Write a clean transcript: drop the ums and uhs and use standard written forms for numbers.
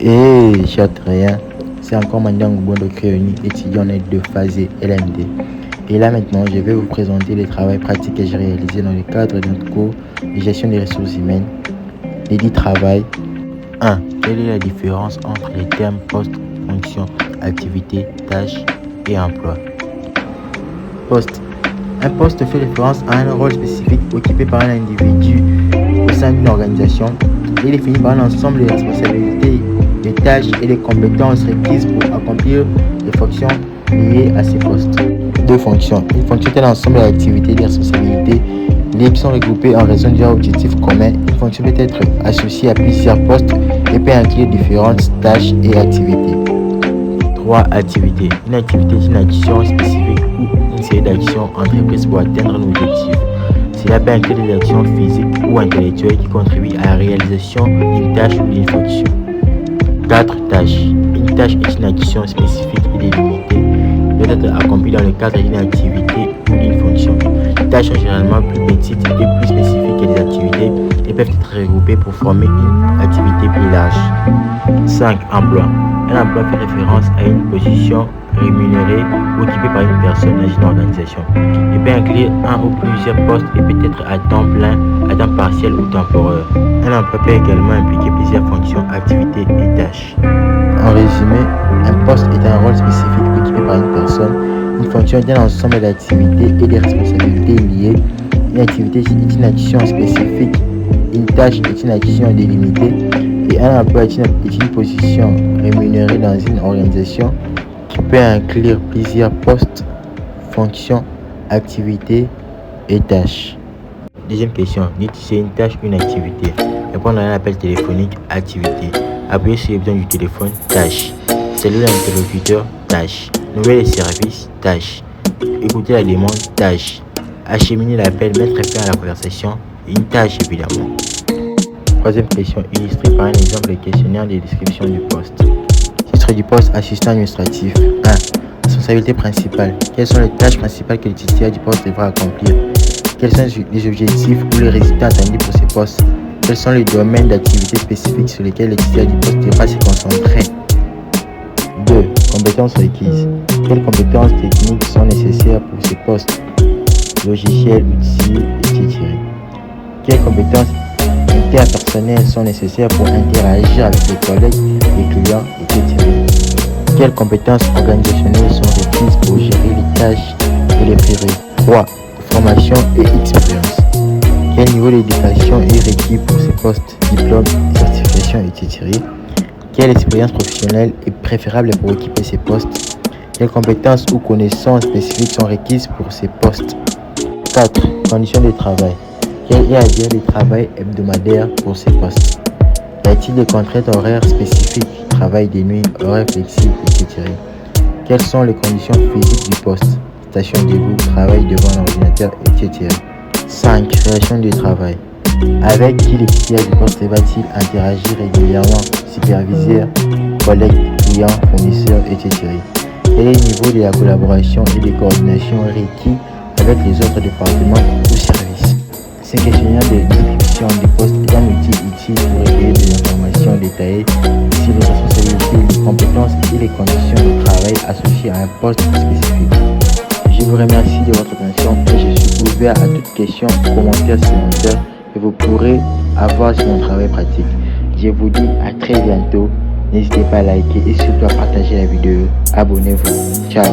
Et Chatrien, c'est encore Mandiang Bondo Créoni, étudiant en aide de phase LMD. Et là maintenant, je vais vous présenter les travaux pratiques que j'ai réalisés dans le cadre de notre cours de gestion des ressources humaines. Les 10 travail. 1. Quelle est la différence entre les termes poste, fonction, activité, tâche et emploi? Poste. Un poste fait référence à un rôle spécifique occupé par un individu au sein d'une organisation. Il est défini par un ensemble de responsabilités, des tâches et des compétences requises pour accomplir les fonctions liées à ces postes. 2. Fonctions. Une fonction est l'ensemble d'activités et de responsabilités liées qui sont regroupées en raison d'un objectif commun. Une fonction peut être associée à plusieurs postes et peut inclure différentes tâches et activités. 3. Activité. Une activité est une action spécifique ou une série d'actions entreprises pour atteindre un objectif. Cela peut inclure des actions physiques ou intellectuelles qui contribuent à la réalisation d'une tâche ou d'une fonction. 4. Tâche. Une tâche est une action spécifique et délimitée. Elle peut être accomplie dans le cadre d'une activité ou d'une fonction. Les tâches sont généralement plus petites et plus spécifiques que les activités et peuvent être regroupées pour former une activité plus large. 5. Emploi. Un emploi fait référence à une position rémunérée occupée par une personne dans une organisation. Il peut inclure un ou plusieurs postes et peut être à temps plein, à temps partiel ou temporaire. Un emploi peut également impliquer plusieurs fonctions, activités et tâches. En résumé, un poste est un rôle spécifique occupé par une personne. Une fonction est un ensemble d'activités et de responsabilités liées. Une activité est une action spécifique. Une tâche est une action délimitée. Et un emploi est une position rémunérée dans une organisation qui peut inclure plusieurs postes, fonctions, activités et tâches. Deuxième question. Définissez une tâche, une activité. Répondre à un appel téléphonique, activité. Appuyer sur les boutons du téléphone, tâche. Saluer l'interlocuteur, tâche. Nouvelles services, tâche. Écouter la demande, tâche. Acheminer l'appel, mettre fin à la conversation, une tâche évidemment. Troisième question. Illustré par un exemple le questionnaire de description du poste. Titre du poste, assistant administratif. 1. Responsabilité principale. Quelles sont les tâches principales que le titulaire du poste devra accomplir? Quels sont les objectifs ou les résultats attendus pour ces postes? Quels sont les domaines d'activité spécifiques sur lesquels le titulaire du poste devra se concentrer? 2. Compétences requises. Quelles compétences techniques sont nécessaires pour ces postes? Logiciels, outils, etc. Quelles compétences interpersonnelles sont nécessaires pour interagir avec les collègues, les clients, etc. Quelles compétences organisationnelles sont requises pour gérer les tâches et les priorités? 3. Formation et expérience. Quel niveau d'éducation est requis pour ces postes? Diplôme, certification, etc. Quelle expérience professionnelle est préférable pour occuper ces postes? Quelles compétences ou connaissances spécifiques sont requises pour ces postes? 4. Conditions de travail. Quelle est la durée de travail hebdomadaire pour ces postes? Y a-t-il des contraintes horaires spécifiques? Travail de nuit, horaires flexibles, etc. Quelles sont les conditions physiques du poste? Station debout, travail devant l'ordinateur, etc. 5. Relation de travail. Avec qui le titulaire du poste va-t-il interagir régulièrement? Superviseur, collègues, clients, fournisseurs, etc. Quel est le niveau de la collaboration et de coordination requis avec les autres départements ou services? Ce questionnaire de description du poste est un outil utile pour recueillir des informations détaillées sur les responsabilités, les compétences et les conditions de travail associées à un poste spécifique. Je vous remercie de votre attention et je suis ouvert à toutes questions, commentaires supplémentaires que vous pourrez avoir sur mon travail pratique. Je vous dis à très bientôt. N'hésitez pas à liker et surtout à partager la vidéo. Abonnez-vous. Ciao.